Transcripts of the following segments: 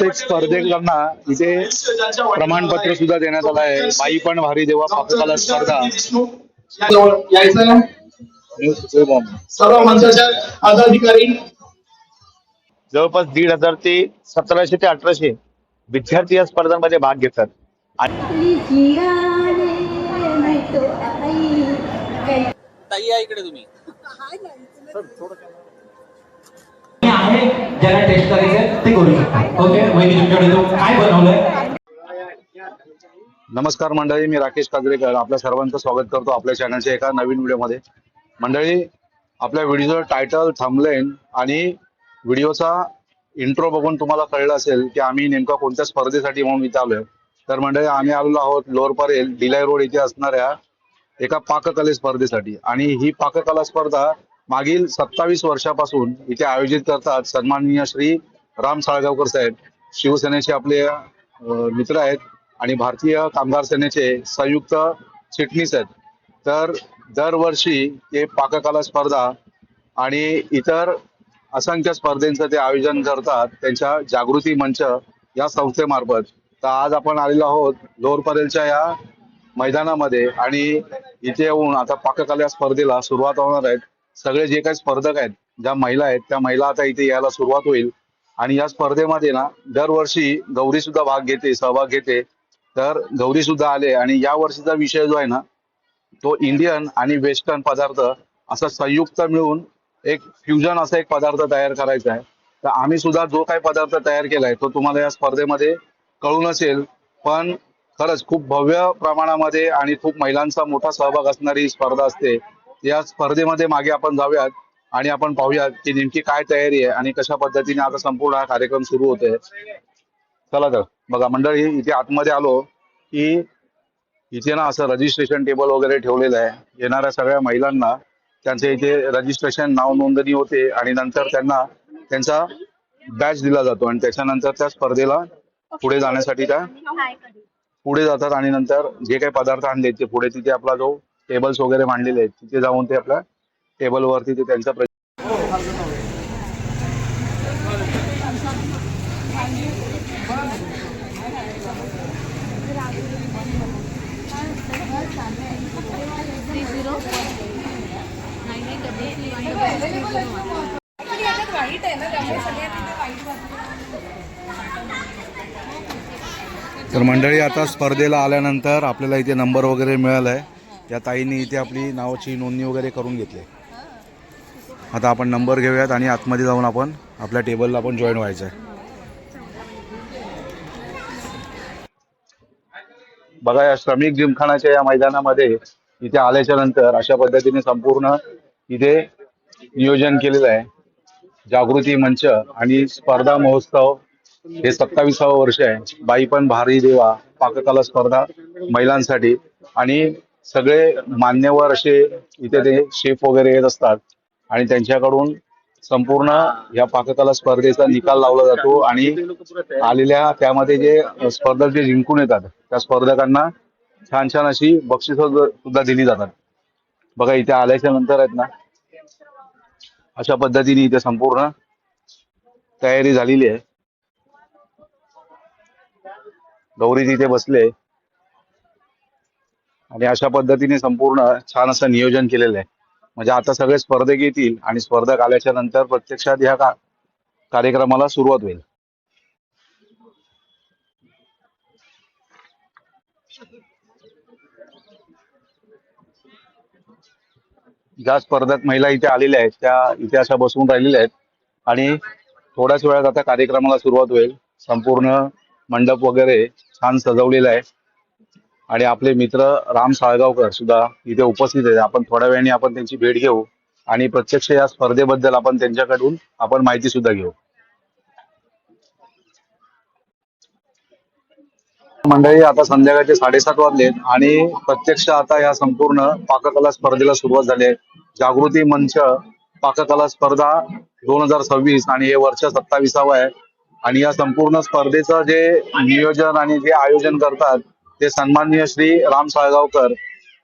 प्रत्येक स्पर्धकांना इथे प्रमाणपत्र सुद्धा देण्यात आलं आहे। बाई पण भारी देवा पाककला स्पर्धा सर्व मंचाच्या पदाधिकारी जवळपास 1,500 ते 1700 ते 1800 विद्यार्थी या स्पर्धांमध्ये भाग घेतात। ताई या इकडे तुम्ही आहे ज्याला टेस्ट करायचं ते करू शकता। ओके वहिनी तुमच्याकडे काय बनवलंय? नमस्कार मंडळी, मी राकेश काजरेकर आपल्या सर्वांचं स्वागत करतो आपल्या चॅनलच्या एका नवीन व्हिडिओमध्ये। मंडळी, आपल्या व्हिडिओचं टायटल, थंबनेल आणि व्हिडिओचा इंट्रो बघून तुम्हाला कळलं असेल की आम्ही नेमका कोणत्या स्पर्धेसाठी म्हणून इथे आलोय। तर मंडळी, आम्ही आलेलो आहोत लोअर परेल डिलाई रोड इथे असणाऱ्या एका पाककले स्पर्धेसाठी। आणि ही पाककला स्पर्धा मागील 27 वर्षापासून इथे आयोजित करतात सन्माननीय श्री राम साळगावकर साहेब, शिवसेनेचे आपले मित्र आहेत आणि भारतीय कामगार सेनेचे संयुक्त चिटणीस आहेत। तर दरवर्षी ते पाककला स्पर्धा आणि इतर असंख्य स्पर्धेंचं ते आयोजन करतात त्यांच्या जागृती मंच या संस्थेमार्फत। तर आज आपण आलेलो आहोत लोअर परेलच्या या मैदानामध्ये आणि इथे येऊन आता पाककला स्पर्धेला सुरुवात होणार आहेत। सगळे जे काही स्पर्धक आहेत, ज्या महिला आहेत, त्या महिला आता इथे यायला सुरुवात होईल। आणि या स्पर्धेमध्ये ना दरवर्षी गौरी सुद्धा सहभाग घेते। तर गौरी सुद्धा आले आणि या वर्षीचा विषय जो आहे ना तो इंडियन आणि वेस्टर्न पदार्थ असा संयुक्त मिळून एक फ्युजन असा एक पदार्थ तयार करायचा आहे। तर आम्ही सुद्धा जो काही पदार्थ तयार केलाय तो तुम्हाला या स्पर्धेमध्ये कळून असेल, पण खरंच खूप भव्य प्रमाणामध्ये आणि खूप महिलांचा मोठा सहभाग असणारी स्पर्धा असते। या स्पर्धेमध्ये मागे आपण जाऊयात आणि आपण पाहूयात की नेमकी काय तयारी आहे आणि कशा पद्धतीने आता संपूर्ण हा कार्यक्रम सुरू होतोय। चला तर बघा मंडळी, इथे आतमध्ये आलो की इथे ना असं रजिस्ट्रेशन टेबल वगैरे ठेवलेलं आहे। येणाऱ्या सगळ्या महिलांना त्यांचे इथे रजिस्ट्रेशन नाव नोंदणी होते आणि नंतर त्यांना त्यांचा बॅच दिला जातो आणि त्याच्यानंतर त्या स्पर्धेला पुढे जाण्यासाठी त्या पुढे जातात आणि नंतर जे काही पदार्थ आणले ते पुढे तिथे आपला जो टेबल्स वगैरे मांडलेले आहेत तिथे जाऊन ते आपल्या टेबलवरती ते त्यांचा तर मंडळी, आता स्पर्धेला आल्यानंतर आपल्याला इथे नंबर वगैरे मिळालाय। त्या ताईंनी इथे आपली नावाची नोंदणी वगैरे करून घेतली। आता आपण नंबर घेऊयात आणि आतमध्ये जाऊन आपण आपल्या टेबलला आपण जॉईन व्हायचं आहे। बघा, या श्रमिक जिमखानाच्या या मैदानामध्ये इथे आल्याच्या नंतर अशा पद्धतीने संपूर्ण इथे नियोजन केलेलं आहे। जागृती मंच आणि स्पर्धा महोत्सव हे 27वे वर्ष आहे। बाई पण भारी देवा पाककला स्पर्धा महिलांसाठी आणि सगळे मान्यवर असे इथे ते शेफ वगैरे येत असतात आणि त्यांच्याकडून संपूर्ण या पाककला स्पर्धेचा निकाल लावला जातो आणि आलेल्या त्यामध्ये जे स्पर्धक जे जिंकून येतात त्या स्पर्धकांना छान छान अशी बक्षीस सुद्धा दिली जातात। बघा, इथे आल्याच्या नंतर आहेत ना अशा पद्धतीने इथे संपूर्ण तयारी झालेली आहे। गौरी तिथे बसले आणि अशा पद्धतीने संपूर्ण छान असं नियोजन केलेलं आहे। म्हणजे आता सगळे स्पर्धक येतील आणि स्पर्धक आल्याच्या नंतर प्रत्यक्षात ह्या कार्यक्रमाला सुरुवात होईल। ज्या स्पर्धक महिला इथे आलेल्या आहेत त्या इथे अशा बसून राहिलेल्या आहेत आणि थोड्याच वेळात आता कार्यक्रमाला सुरुवात होईल। संपूर्ण मंडप वगैरे छान सजवलेला आहे आणि आपले मित्र राम साळगावकर सुद्धा इथे उपस्थित आहेत। आपण थोड्या वेळाने आपण त्यांची भेट घेऊ आणि प्रत्यक्ष या स्पर्धेबद्दल आपण त्यांच्याकडून आपण माहिती सुद्धा घेऊ। मंडळी, आता संध्याकाळचे 7:30 वाजलेत आणि प्रत्यक्ष आता या संपूर्ण पाककला स्पर्धेला सुरुवात झाली आहे। जागृती मंच पाककला स्पर्धा 2026 आणि हे वर्ष 27वे आहे आणि या संपूर्ण स्पर्धेचं जे नियोजन आणि जे आयोजन करतात ते सन्माननीय श्री राम साळगावकर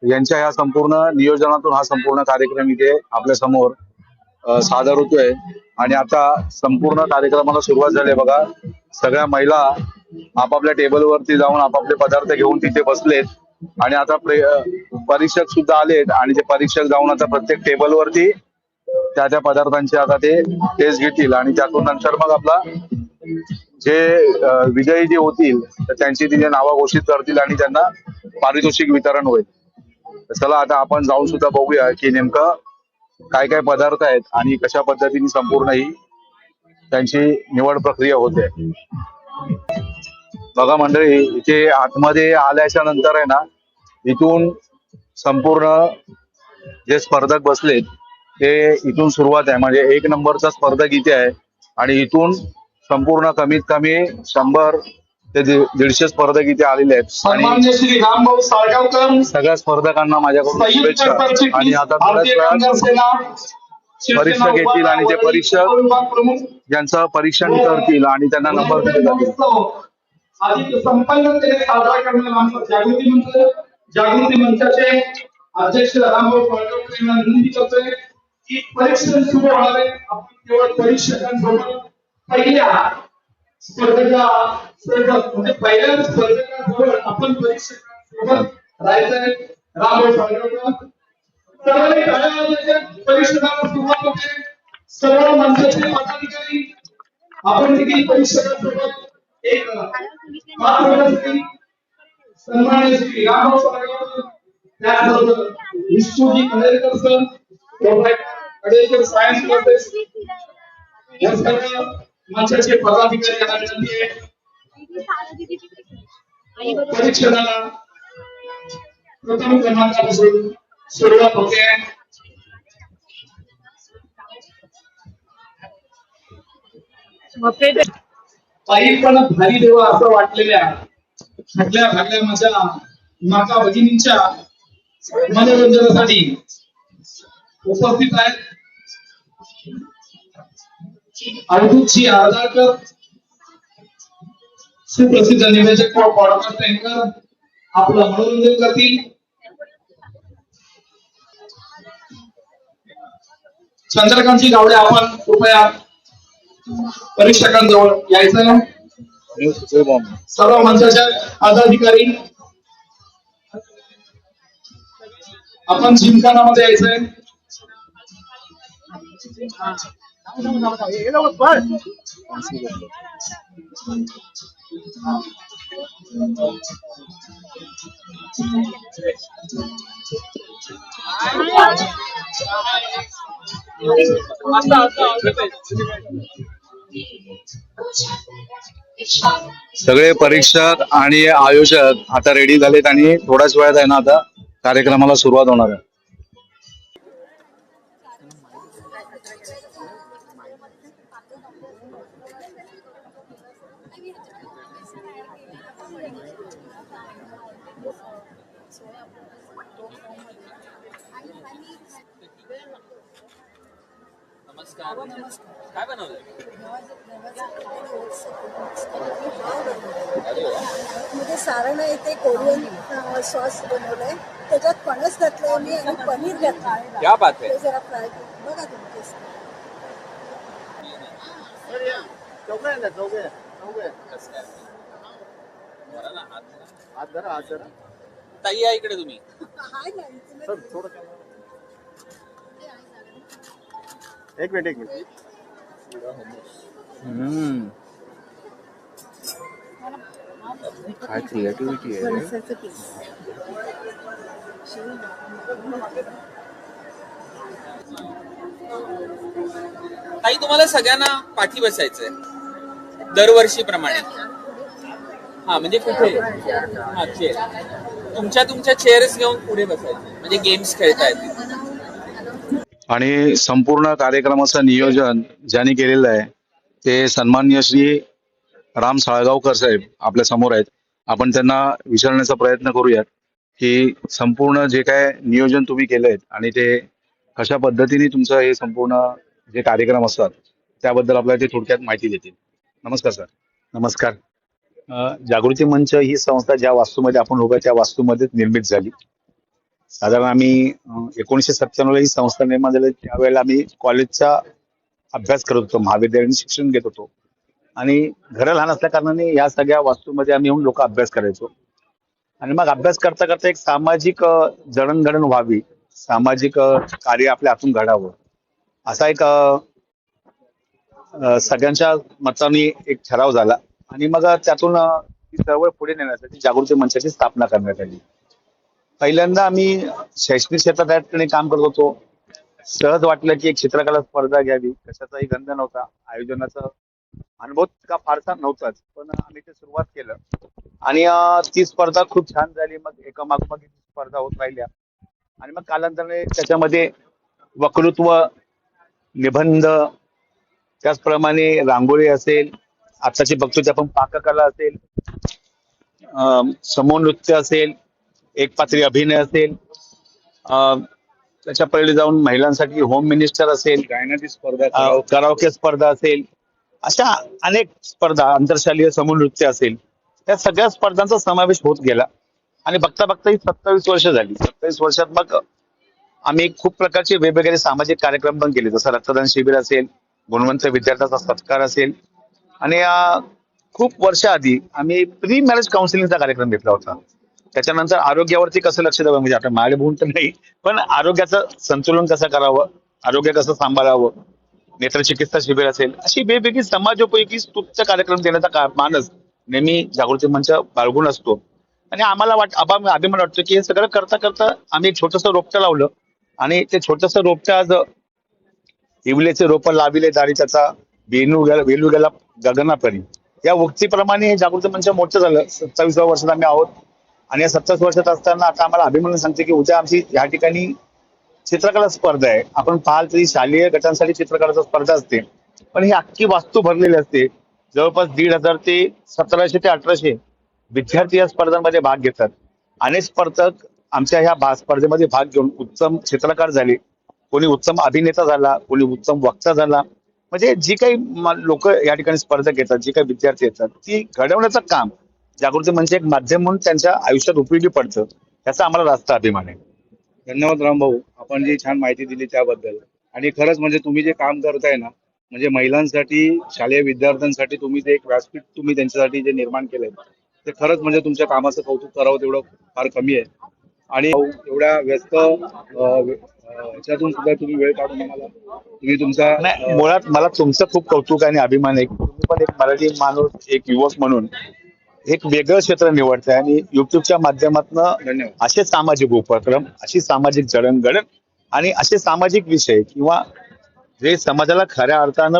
यांच्या या संपूर्ण नियोजनातून हा संपूर्ण कार्यक्रम इथे आपल्या समोर सादर होतोय. आणि आता संपूर्ण कार्यक्रमाला सुरुवात झाली आहे बघा. सगळ्या महिला आपापल्या टेबलवरती जाऊन आपापले पदार्थ घेऊन तिथे बसलेत. आणि आता परीक्षक सुद्धा आलेत आणि ते परीक्षक जाऊन आता प्रत्येक टेबलवरती त्या त्या पदार्थांचे आता ते टेस्ट घेतील आणि त्यातून नंतर मग आपला जे विजयी जे होतील तर त्यांची तिथे नावं घोषित करतील आणि त्यांना पारितोषिक वितरण होईल. तर चला आता आपण जाऊन सुद्धा बघूया की नेमकं काय काय पदार्थ आहेत आणि कशा पद्धतीने संपूर्ण ही त्यांची निवड प्रक्रिया होते. बघा मंडळी, इथे आतमध्ये आल्याच्या नंतर आहे ना, इथून संपूर्ण जे स्पर्धक बसलेत ते इथून सुरुवात आहे. म्हणजे 1 नंबरचा स्पर्धक इथे आहे आणि इथून संपूर्ण कमीत कमी 100 ते 150 स्पर्धक इथे आलेले आहेत. आणि सन्माननीय श्री रामभाऊ साळगावकर, सगळ्या स्पर्धकांना माझ्याकडून संयुक्त शुभेच्छा. सरचिटणीस, आणि आता थोड्याच भारतीय वेळात कामगार सेना, परीक्षक येतील आणि ते परीक्षक विभाग प्रमुख ज्यांचं परीक्षण करतील आणि त्यांना नंबर दिले जातील. अधिक संपन्नतेने साजरा करण्याला आमचा जागृती मंचाचे अध्यक्ष रामभाऊ साळगावकर यांना विनंती करतोय की परीक्षण सुरू होणार आहे. आपण केवळ परीक्षकांसोबत पहिल्या स्पर्धकासोबत म्हणजे पहिल्या स्पर्धकाजवळ आपण परीक्षकांसोबत राहायचंय. रामभाऊ साळगावकर सर्वांनी टाळ्या वाजवायच्या. परीक्षकांना सुरुवात होते. सर्व मंचाचे पदाधिकारी आपण देखील परीक्षकांसोबत एक मातृभाषेतील सन्माननीय श्री रामभाऊ साळगावकर, त्याचबरोबर Vishnuji Kadekar sir, Kadekar science classes, या सर्व मंचाचे पदाधिकारी यांना विनंती आहे परीक्षणाला प्रथम क्रमांकापासून सुरुवात होते. काही पण भारी देवा असं वाटलेल्या सगळ्या भागल्या माझ्या माता भगिनींच्या मनोरंजनासाठी उपस्थित आहेत. अवधूतजी आरदाळकर, सुप्रसिद्ध निवेदक व पॉडकास्ट अँकर, आपलं मनोरंजन करतील. चंद्रकांतजी गावडे, आपण कृपया परीक्षकांजवळ यायचं. सर्व मंचाच्या पदाधिकारी आपण जिमखानामध्ये यायचंय. सगळे परीक्षक आणि आयोजक आता रेडी झालेत आणि थोड्याच वेळात आहे ना आता कार्यक्रमाला सुरुवात होणार आहे. नमस्कार. काय बनवलंय? म्हणजे सारण आहे ते कोरियन सॉस बनवलंय. त्याच्यात फणस घातलंय मी आणि पनीर घातलंय. क्या बात आहे. ते जरा फ्राय केलं बघा तुम्ही टेस्ट. कसं काय? बरं ना, हात हात धरा. ताई या इकडे तुम्ही. हाय ना इथे एक मिनिट. काय क्रिएटिव्हिटी आहे. फणसाचं पीस. ताई, तुम्हाला सगळ्यांना पाठी बसायचंय दरवर्षीप्रमाणे. हा म्हणजे कुठे? हा, चेअर. तुमच्या चेअर्स घेऊन पुढे बसायचे म्हणजे गेम्स खेळता येतील. आणि संपूर्ण कार्यक्रमाचं नियोजन ज्यांनी केलेलं आहे ते सन्माननीय श्री राम साळगावकर साहेब आपल्या समोर आहेत. आपण त्यांना विचारण्याचा प्रयत्न करूयात की संपूर्ण जे काय नियोजन तुम्ही केलंय आणि ते कशा पद्धतीने तुमचं हे संपूर्ण जे कार्यक्रम असतात त्याबद्दल आपल्याला ते थोडक्यात माहिती देतील. नमस्कार सर. नमस्कार. जागृती मंच ही संस्था ज्या वास्तूमध्ये आपण उभं त्या वास्तूमध्येच निर्मित झाली साधारण आम्ही 1997 ही संस्था निर्माण झाली त्यावेळेला आम्ही कॉलेजचा अभ्यास करत होतो, महाविद्यालयाने शिक्षण घेत होतो आणि घरं लहान असल्या कारणाने या सगळ्या वास्तूमध्ये आम्ही येऊन लोक अभ्यास करायचो. आणि मग अभ्यास करता करता एक सामाजिक जडणघडण व्हावी, सामाजिक कार्य आपल्या हातून घडावं असा एक सगळ्यांच्या मताने एक ठराव झाला आणि मग त्यातून ही चळवळ पुढे नेण्यासाठी जागृती मंचाची स्थापना करण्यात आली. पहिल्यांदा आम्ही शैक्षणिक क्षेत्रात या ठिकाणी काम करत होतो. सहज वाटलं की एक चित्रकला स्पर्धा घ्यावी, कशाचाही गंध नव्हता, आयोजनाचा अनुभव का फारसा नव्हताच, पण आम्ही ते सुरुवात केलं आणि ती स्पर्धा खूप छान झाली. मग एकामागोमाग एक स्पर्धा होत राहिल्या आणि मग कालांतराने त्याच्यामध्ये वक्तृत्व, निबंध, त्याचप्रमाणे रांगोळी असेल, आताची बघतो ते आपण पाककला असेल, समूह नृत्य असेल, एकपात्री अभिनय असेल, त्याच्या पहिले जाऊन महिलांसाठी होम मिनिस्टर असेल, गायनाची स्पर्धा, कराओके स्पर्धा असेल, अशा अनेक स्पर्धा, आंतरशालीय समूह नृत्य असेल, त्या सगळ्या स्पर्धांचा समावेश होत गेला आणि बघता बघता ही 27 वर्ष झाली. 27 वर्षात मग आम्ही खूप प्रकारचे वेगवेगळे सामाजिक कार्यक्रम पण केले, जसं रक्तदान शिबिर असेल, गुणवंत विद्यार्थ्यांचा सत्कार असेल आणि खूप वर्ष आधी आम्ही प्री मॅरेज काउन्सिलिंगचा कार्यक्रम घेतला होता. त्याच्यानंतर आरोग्यावरती कसं लक्ष द्यावं, म्हणजे आता मागे बोलून तर नाही, पण आरोग्याचं संतुलन कसं करावं, आरोग्य कसं सांभाळावं, नेत्रचिकित्सा शिबिर असेल, अशी वेगवेगळी समाजोपयोगी स्तुत्य कार्यक्रम देण्याचा मानस नेहमी जागृती मंच बाळगून असतो. आणि आम्हाला अभिमान वाटतो की हे सगळं करता करता आम्ही एक छोटंसं रोपटं लावलं आणि ते छोटंसं रोपटं आज इवलेचे रोप लाविले दारी त्याचा वेलू गेला गगनापरी, या उक्तीप्रमाणे जागृती मंच मोठं झालं. 27व्या वर्षात आम्ही आहोत आणि या 27 वर्षात असताना आता आम्हाला अभिमान सांगते की उद्या आमची या ठिकाणी चित्रकला स्पर्धा आहे. आपण पाहाल तरी शालेय गटांसाठी चित्रकलाची स्पर्धा असते, पण ही अख्खी वास्तू भरलेली असते. जवळपास 1,500 ते 1700 ते 1800 विद्यार्थी या स्पर्धांमध्ये भाग घेतात. अनेक स्पर्धक आमच्या ह्या स्पर्धेमध्ये भाग घेऊन उत्तम चित्रकार झाले, कोणी उत्तम अभिनेता झाला, कोणी उत्तम वक्ता झाला. म्हणजे जी काही लोक या ठिकाणी स्पर्धक येतात, जी काही विद्यार्थी येतात, ती घडवण्याचं काम जागृती मंच एक माध्यम म्हणून त्यांच्या आयुष्यात उपयोगी पडतं, याचा आम्हाला रास्त अभिमान आहे. धन्यवाद रामभाऊ, आपण जी छान माहिती दिली त्याबद्दल. आणि खरंच म्हणजे तुम्ही जे काम करताय ना, म्हणजे महिलांसाठी, शालेय विद्यार्थ्यांसाठी तुम्ही जे एक व्यासपीठ तुम्ही त्यांच्यासाठी जे निर्माण केलंय, ते खरंच म्हणजे तुमच्या कामाचं कौतुक करावं तेवढं फार कमी आहे. आणि एवढ्या व्यस्त ह्याच्यातून सुद्धा तुम्ही वेळ काढून आम्हाला तुम्ही तुमचा नाही, मुळात मला तुमचं खूप कौतुक आणि अभिमान आहे. तुम्ही पण एक मराठी माणूस, एक युवक म्हणून एक वेगळं क्षेत्र निवडताय आणि युट्यूबच्या माध्यमातून धन्यवाद. असे सामाजिक उपक्रम, अशी सामाजिक जडणघडण आणि असे सामाजिक विषय किंवा जे समाजाला खऱ्या अर्थानं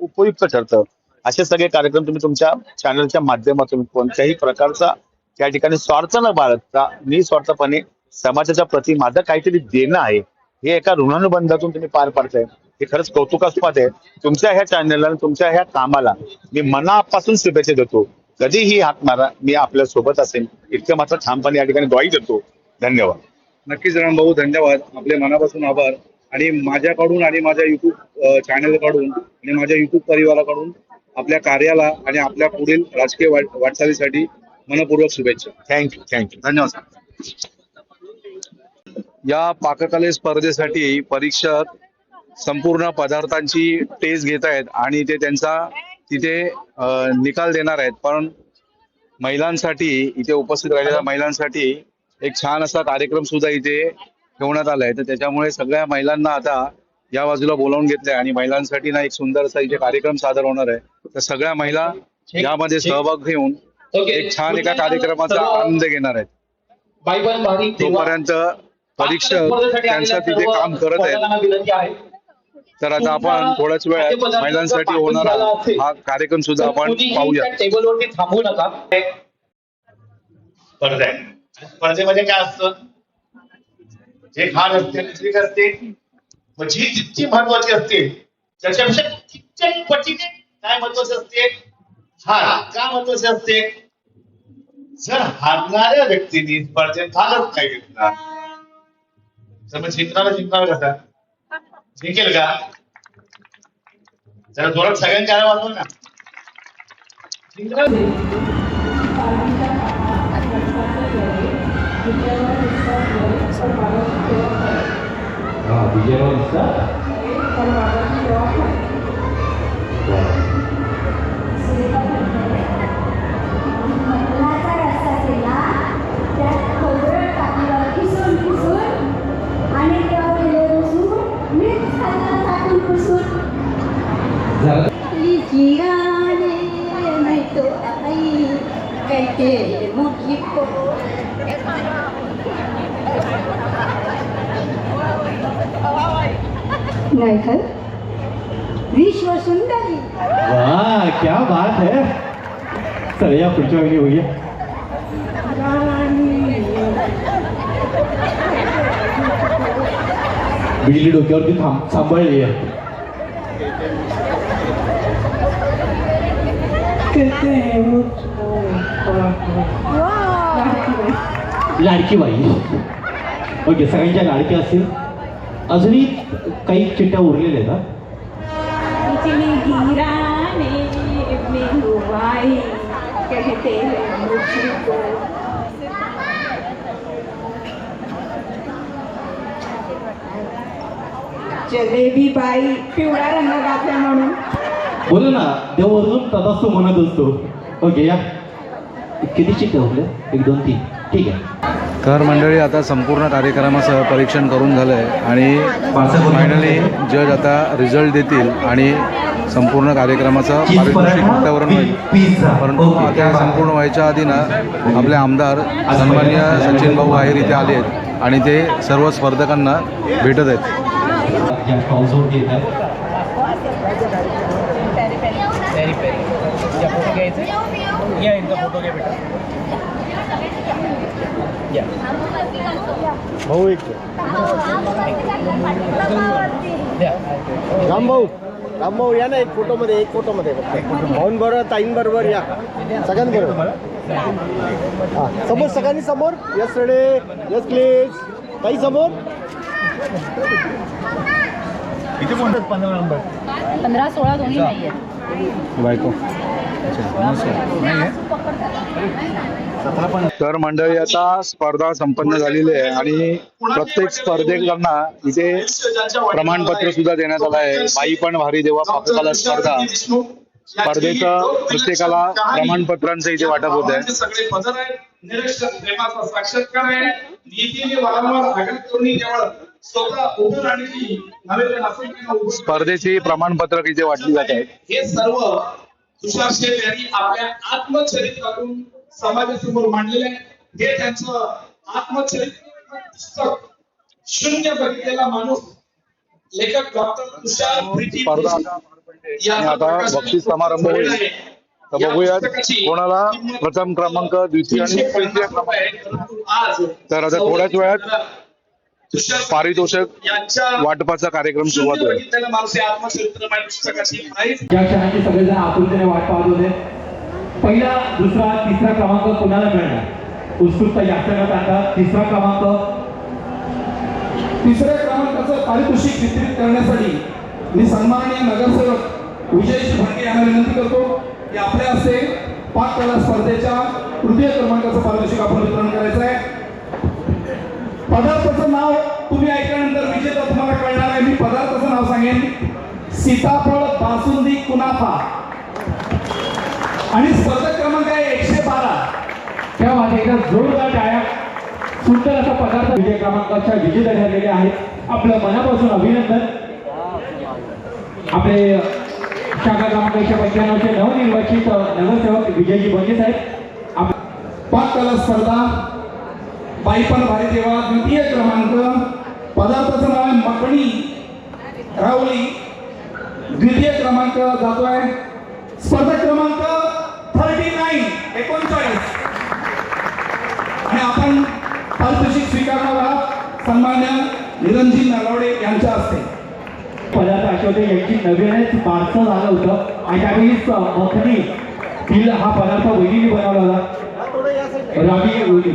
उपयुक्त ठरतं, असे सगळे कार्यक्रम तुम्ही तुमच्या चॅनलच्या माध्यमातून कोणत्याही प्रकारचा त्या ठिकाणी स्वार्थ न बाळगता निस्वार्थपणे समाजाच्या प्रती माझं काहीतरी देणं आहे हे एका ऋणानुबंधातून तुम्ही पार पाडताय, हे खरंच कौतुकास्पद आहे. तुमच्या ह्या चॅनलला आणि तुमच्या ह्या कामाला मी मनापासून शुभेच्छा देतो. कधीही हात मारा, मी आपल्या सोबत असेल, इतकं मात्र ठामपणे या ठिकाणी ग्वाही देतो. धन्यवाद. नक्कीच रामभाऊ, धन्यवाद. आपले मनापासून आभार. आणि माझ्याकडून आणि माझ्या युट्यूब चॅनलकडून आणि माझ्या युट्यूब परिवाराकडून आपल्या कार्याला आणि आपल्या पुढील राजकीय वाटचालीसाठी मनपूर्वक शुभेच्छा. थँक्यू. धन्यवाद. या पाककले स्पर्धेसाठी परीक्षक संपूर्ण पदार्थांची टेस्ट घेत आहेत आणि ते त्यांचा तिथे निकाल देणार आहेत. पण महिलांसाठी, इथे उपस्थित राहिलेल्या महिलांसाठी एक छान असा कार्यक्रम सुद्धा इथे ठेवण्यात आलाय. तर त्याच्यामुळे सगळ्या महिलांना आता या बाजूला बोलावून घेतलंय आणि महिलांसाठी ना एक सुंदर असा इथे कार्यक्रम सादर होणार आहे. तर सगळ्या महिला यामध्ये सहभाग घेऊन एक छान एका कार्यक्रमाचा आनंद घेणार आहेत. तोपर्यंत परीक्षक त्यांचं तिथे काम करत आहेत. तर आता आपण थोड्याच वेळात महिलांसाठी होणारा हा कार्यक्रम सुद्धा आपण पाहूया. टेबलवरती थांबू नका. स्पर्धा आहे. स्पर्धेमध्ये काय असतं, जे खाण असते, ट्रिक असते, मग जी जितकी महत्वाची असते त्याच्यापेक्षा कित्येक पटीने काय महत्वाचे असते, हार का महत्वाचे असते. जर हारणाऱ्या व्यक्तीने स्पर्धेत भागच नाही घेतला तर मग जिंकणार कसा, जिंकेल का. जरा जोरात सगळ्यांच्या आवाज वाजवा ना. मटणाचा रस्सा केला, त्यात खोबरं टाकलं किसून किसून आणि त्यावर दिलं लसूण, मीठ घातलं टाकून पुसून. जिराने नहीं तो आई कहते मुझको. नाही का विश्व सुंदरी. वाह क्या बात है. चल या पुढच्या वेळी होऊया. बिजली डोक्यावरती सांभाळली आहे. लाडकी बाई. ओके सगळ्यांच्या लाडक्या असतील. अजूनही काही चिट्ट्या उरलेल्या आहेत हा. जलेबी बाई पिवळा रंग घातला म्हणून. बोला ना देव अजून तदास्तू म्हणत असतो. ओके या. किती चिट्ट्या उरल्या? 1 2 3 ठीक आहे. तर मंडळी आता संपूर्ण कार्यक्रमाचं परीक्षण करून झालं आहे आणि फायनली जज आता रिझल्ट देतील आणि संपूर्ण कार्यक्रमाचं पारितोषिक वातावरण होईल. परंतु आता संपूर्ण व्हायच्या आधी ना आपले आमदार सन्माननीय सचिन भाऊ आहेर इथे आले आहेत आणि ते सर्व स्पर्धकांना भेटत आहेत. या टॉसवरती येतात. भाऊ एक रामभाऊ या ना एक फोटोमध्ये भाऊन बरोबर ताईन बरोबर या सगळ्यांबरोबर. हां समोर सगळ्यांनी समोर. यस रेडे यस प्लीज. ताई समोर. इथे कोणतं 15 नंबर 15 16 दोन्ही नाही आहेत. बायको तर मंडळी आता स्पर्धा संपन्न झालेली आहे आणि प्रत्येक स्पर्धकांना इथे प्रमाणपत्र सुद्धा देण्यात आलं आहे. बाई पण भारी देवा पाककला स्पर्धा स्पर्धेचं प्रत्येकाला प्रमाणपत्रांचं इथे वाटप होत आहे. सगळे पदर आहेत. निरीक्षक प्रेमाचा साक्षात्कार आहे. नीतीने वारंवार आघात करून केवळ स्वतः उभं राहण्याची नव्हे तर नागरिकांना उभं स्पर्धेची प्रमाणपत्र इथे वाटली जात आहेत. हे सर्व तुषार शेठ यांनी आपल्या आत्मचरित्रातून समाजासमोर मांडलेले आहे. हे त्यांचं आत्मचरित्र पुस्तक शून्य बघितलेला माणूस लेखक डॉक्टर तुषार प्रीती स्पर्धा आणि आता बक्षीस समारंभ होईल. तर बघूयात कोणाला प्रथम क्रमांक, द्वितीय आणि तृतीय क्रमांक. तर आता थोड्याच वेळात पारितोषिक वाटपाचा कार्यक्रम सुरुवात होईल. या क्षणाची सगळेजण आतुरतेने वाट पाहत होते. पहिला दुसरा तिसरा क्रमांक कोणाला मिळणार? उत्सुकता जास्त न टाळता तिसरा क्रमांक. तिसऱ्या क्रमांकाचं पारितोषिक वितरित करण्यासाठी मी सन्माननीय नगरसेवक विजयजी भंडे यांना विनंती करतो की आपल्या हस्ते पाककला स्पर्धेच्या तृतीय क्रमांकाचं पारितोषिक आपण वितरण करायचं आहे. पदार्थाचं नाव तुम्ही ऐकल्यानंतर विजेता तुम्हाला कळणार आहे. मी पदार्थाचं नाव सांगेन. सीताफळ बासुंदी कुनाफा आणि स्पर्धक क्रमांक आहे 112. त्या माझ्या एकदा जोरदार टाळ्या. सुंदर असा पदार्थ विजय क्रमांकाच्या विजेता ठरलेले आहेत. आपलं मनापासून अभिनंदन. आपले शाखा क्रमांक 195चे नवनिर्वाचित नगरसेवक विजयजी बंगे साहेब. पाककला स्पर्धा बाई पण भारी देवा द्वितीय क्रमांक. पदार्थाचं नाव आहे मखणी राहुली. द्वितीय क्रमांक जातोय. स्पर्धा क्रमांक 39 आणि आपण पारितोषिक स्वीकारणार आहात सन्मान्य निरंजन नलावडे यांच्या हस्ते. पदार्थ आठवते यांची नवीनच बारसं झालं होतं आणि त्यावेळीच मखनी तिल हा पदार्थ वहिनीने बनवला होता. रावी वहिनी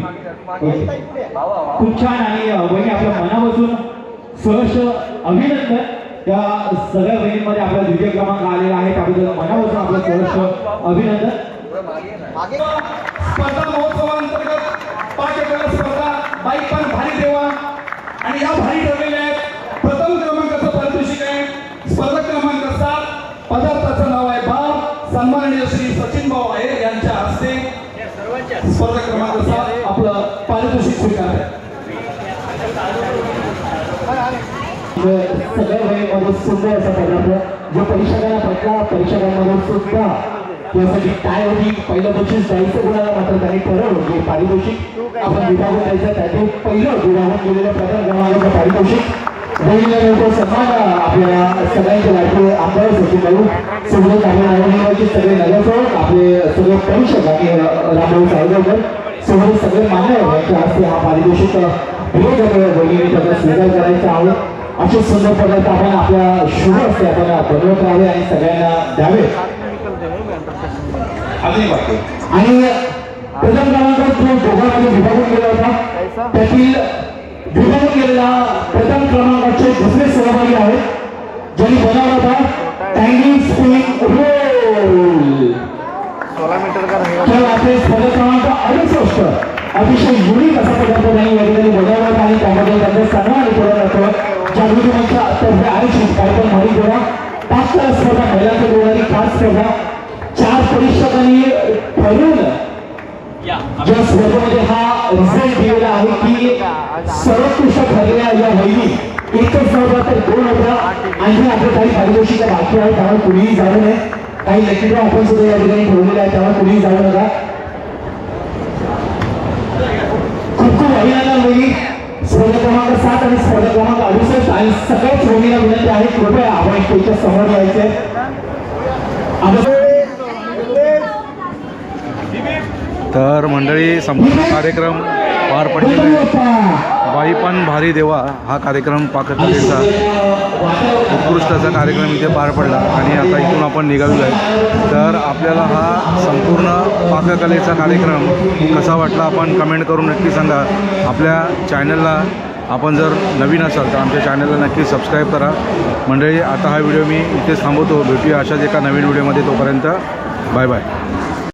खूप छान. आणि वहिनी आपल्या मनापासून सहर्ष अभिनंदन. त्या सगळ्या वहिनींमध्ये आपला द्वितीय क्रमांक आलेला आहे. त्याबद्दल मनापासून आपलं सहर्ष अभिनंदन. स्पर्धा महोत्सवांतर्गत पाककला स्पर्धा बाई पण भारी देवा आणि या भारी ठरलेल्या आहेत. प्रथम क्रमांकाचं पारितोषिक आहे स्पर्धक क्रमांक 7 पदार्थाचं नाव आहे भाव सन्माननीय श्री सचिन भाऊ आहे यांच्या हस्ते स्पर्धक क्रमांक 7 आपलं पारितोषिक स्वीकारत सगळ्या सुंदर असा पदार्थ जो परीक्षकांना पटला. परीक्षकांमध्ये सुद्धा त्यासाठी काय होती पहिलं बक्षीस द्यायचं कोणाला मात्र त्यांनी ठरवलं की पारितोषिक आपण विभागून द्यायचं. त्याचे पहिलं विभागून गेलेलं प्रथम क्रमांकाचं पारितोषिक वेगवेगळ्या सन्मान आपल्याला सगळ्यांचे लाडके आमदार सचिन भाऊ सुब्रत नगरचे सगळे नगरसेवक आपले सगळे परीक्षक आणि रामभाऊ साळगावकर सोबत सगळे मान्यवर यांच्या हस्ते हा पारितोषिक वगैरे त्याचा स्वीकार करायचा आहे. असे सुंदर पदार्थ आपण आपल्या शुभ असते आपण बनवत राहावे आणि सगळ्यांना द्यावे. आणि प्रथम क्रमांक जो दोघांमध्ये विभागून गेला होता त्यातील विभागून गेलेला प्रथम क्रमांकाचे दुसरे सहभागी आहेत ज्यांनी बनवला होता टँगी स्प्रिंग रोल. तर आपले स्पर्धक क्रमांक 68 अतिशय युनिक असा पदार्थ त्यांनी या ठिकाणी बनवला होता आणि त्यामध्ये त्यांचा सन्मान केला जातो. जागृती मंचातर्फे आयोजित कार्यक्रम भारी देवा 5 स्पर्धा महिलांच्या दोघांनी खास स्पर्धा 4 परीक्षकांनी ठरवून या स्पर्धेमध्ये हा रिझल्ट दिलेला आहे की सर्वोत्कृष्ट ठरलेल्या या वहिनी एकच नव्हता तर 2 होत्या. आणि आपले काही पारितोषिक बाकी आहे त्यामुळे कुणीही जाऊ नये. काही लकी ड्रॉ आपण सुद्धा या ठिकाणी ठेवलेले आहे त्यामुळे कुणीही जाऊ नका. खूप खूप अभिनंदन वहिनी स्पर्धा क्रमांक 7 आणि स्पर्धा क्रमांक 68 आणि सगळ्याच वहिनीला विनंती आहे कृपया आपण स्टेजच्या समोर यायचे. तर मंडळी संपूर्ण कार्यक्रम पार पडलेला आहे. बाई पण भारी देवा हा कार्यक्रम पाककलेचा उत्कृष्ट असा कार्यक्रम इथे पार पडला आणि आता इथून आपण निघालेलो आहे. तर आपल्याला हा संपूर्ण पाककलेचा कार्यक्रम कसा वाटला आपण कमेंट करून नक्की सांगा. आपल्या चॅनलला आपण जर नवीन असाल तर आमच्या चॅनलला नक्की सबस्क्राईब करा. मंडळी आता हा व्हिडिओ मी इथेच थांबवतो. भेटूया अशाच एका नवीन व्हिडिओमध्ये. तोपर्यंत बाय बाय.